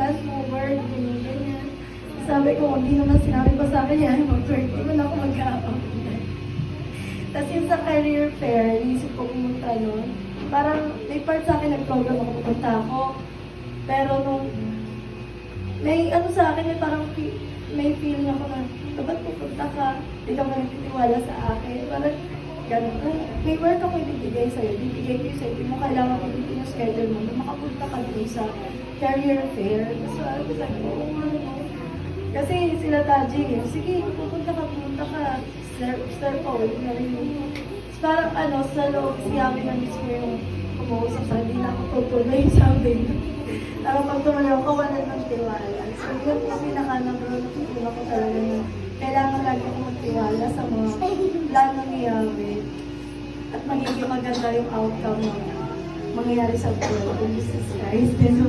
plan forward, ganyan. Sabi ko, hindi naman sinabi ko sa akin yan, mag-20 mo na ako mag-a-apply. Tapos yung sa career fair, inisip ko pumunta nun. Parang may part sa akin, nag-program ako, pupunta ako. Pero nung, may ano sa akin, may parang may feeling ako na, dapat pupunta ka, hindi ka managtitiwala sa akin. Parang, ganun. May work ako ibibigay sa'yo, ibibigay ko sa'yo, hindi mo kailangan ibigay yung schedule mo, na makapunta ka dun sa career fair. So, sabi ko, kasi sila Taji, sige, pupunta ka, Sir Paul, na rin yung, parang ano, sa loob, siyabi na mismo yung kumuusap sa, hindi na ako tutuloy, sabi niya. Parang pag tumuloy ako, kawalan ng tiwala. So, yun yung pinaka-number one na ko talaga na kailangan lagi ako magtiwala sa mga plano ni Yahweh. At magiging maganda yung outcome na mangyayari sa buhay. Jesus Christ, din